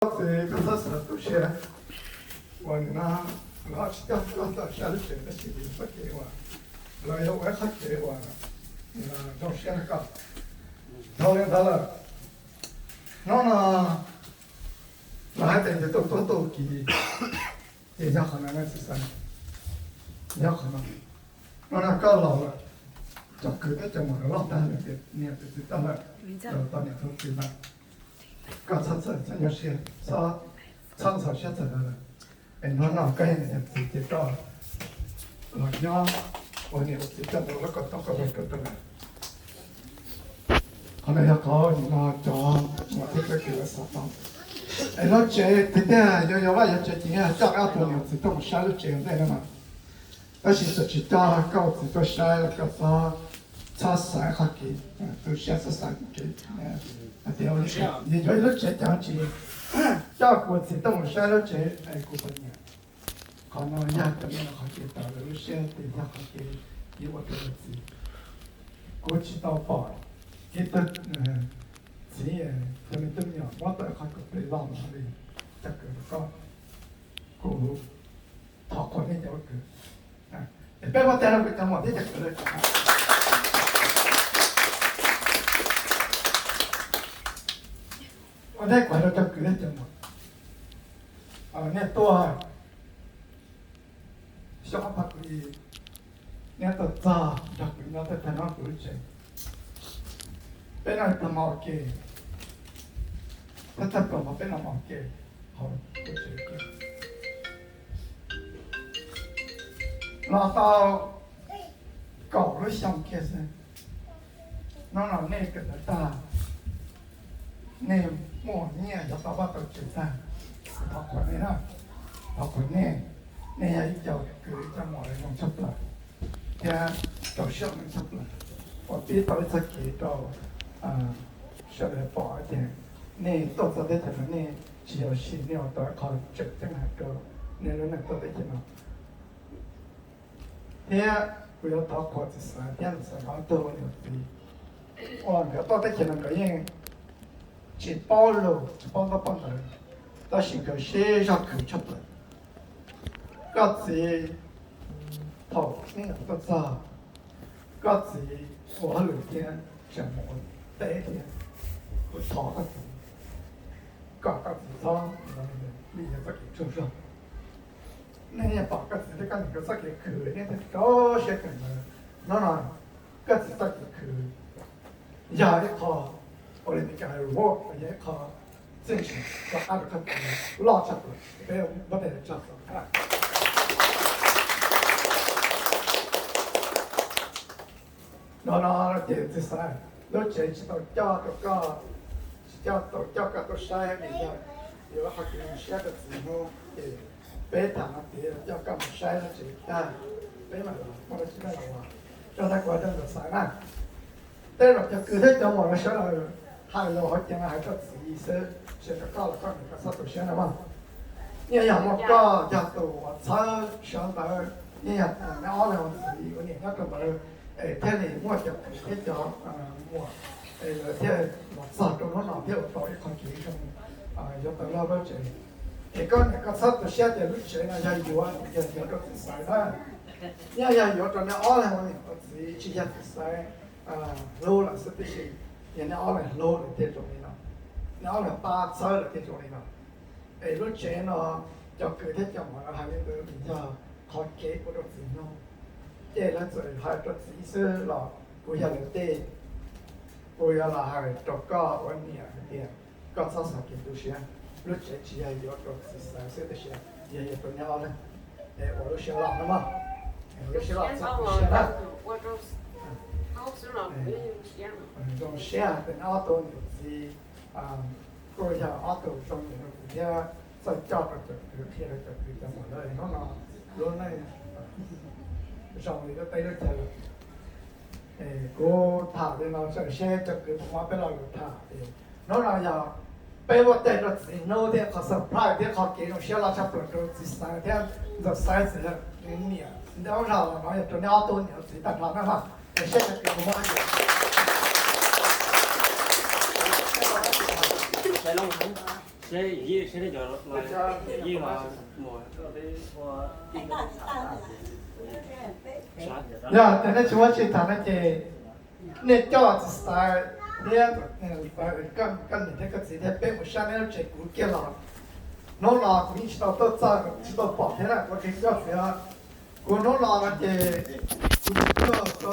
في قصص الأشياء وأنا لا أشتغل قصة شركة بس بفكر ولا يوم أخذت وأنا دون شركة دون دولار نونا لا هذا اللي تو كي يجا خنا نفسه يا خنا نونا كلاจะคือได้จะหมดรอบด้านเนี่ยติดตั้งแล้วตอนนี้เขาคิดว่าก็ชัดเจนฉันจะเชื่อซะช่างสาวเชื่อใจแล้วเป็นน้องน้องก็ยังติดติดต่อหลังย้อนวันนี้ติดต่อแล้วก็ต้องก็ไปกันตรงนั้นเขาเลยเขามาจองมาที่ไปกินสัตว์ไอ้รถเจ๊ติดเนี่ยยาวๆว่าจะจริงๆจากเอาตัวเนี่ยติดต้องใช้รถเจ๊ได้แล้วมั้ง但是这几大告子都晒了个啥，擦晒下去，都先是晒去，对不对？你觉得这讲起，家国子都晒了这，哎，过半年，可能也可能好些到了些对呀，好些有我这个子，过去到包，记得子也他们怎么样？我在看个对浪那里，这个过讨好那条个。别我带了个讲我这个了。我在管了这个讲我，那多，小把可以，那都早，这个那都太难做起，别那他妈给，他不嘛别那妈给，好，做这个。拿到搞了想开始，那个的大，那末年要到把到九三，到过年了，到过年，那一叫给在某人用吃不了，也到小人吃不了，我比到一次给到小的薄一点，那到时候在这个那只要是你要到考9点那个，那人到得去嘛。เนี่ยกูจะต่อขอจะสายเนี่ยสายเขาตัวเนี่ยปีว่าเดี๋ยวต่อได้แค่นั้นก็ยังจีบป้อลูจีบป้อก็ป้อเลยแต่สิ่งที่เชื่อคือชอบเลยก็จีถอดนี่ก็จะก็จีหัวหลุดเนี่ยจะหมดเตะเนี่ยกูถอดก็จีก็จีซ้อนนี่จะสักกี่ชั่วโมง那也把个子的干那个啥给去，那个早些干了，那个子啥给去，也一靠，我们讲我也靠正常，把阿个看拉出来，不要不得这样子啊。那电子啥，那这知道叫个啥呀？有好几写个字母诶。别谈了，别要干嘛晒了这个，别嘛了，我都知道了哇，叫他过这个啥呢？对了，就隔天叫我们小了，还有好点还叫自己说，现在搞了搞那个啥都行了嘛。你要么搞叫做我操小到，你要那二两自己有年那个么，天里我叫一叫我，天我早中午那天到一块地上，要到那边去。一个那个啥子写的路线呢，也有啊，也有个比赛的，也有着那二两我自己去写比赛，路了是必须，人家二两路了这种的了，那二两8车了这种的了，路线呢，就具体讲话了，还有个比较好给不着字咯，这了最还着字是了，不要了的，不要了还着个วันนี้的，ก็สอบกินดูเชียรู้จักที่有ตัวสื่อสารเส้นเสีย也ตัวนี้เลย我都学了了嘛我都学了这不学了我都考试了没有写了种写เป็นauto牛机过一下auto中的那些再叫着就贴着就就หมดเลยน้องๆรู้ไหม上面ก็ไปได้แค่กูถ่ายเลยเราจะแชร์จะเกิดมาเป็นเราอยู่ถ่ายน้องๆอย่าไปว่าแต่เราสิโน้ตเขาสัมภาษณ์เขาเกี่ยวกับเชื่อเราชอบเปิดตัวสิสายที่เราใส่เสื้อเนี่ยเดี๋ยวเราเนี่ยตัวนี้เอาตัวเนี่ยสิตัดหลังนะครับแต่เชื่อจะเกี่ยวกับว่าไปลง谁的叫来一嘛么？啥？呀，但是我去谈那些，那叫是啥？เนี่ยกันเนี่ยก็สิเนี่ยเป็นผู้ชายเนี่ยเจ็บกูเกี่ยวน้องลากูนี่ชิโตจ้าชิโตปอกเนี่ยนะกูเกี่ยวเสียกูน้องลามันเจ็บกูก็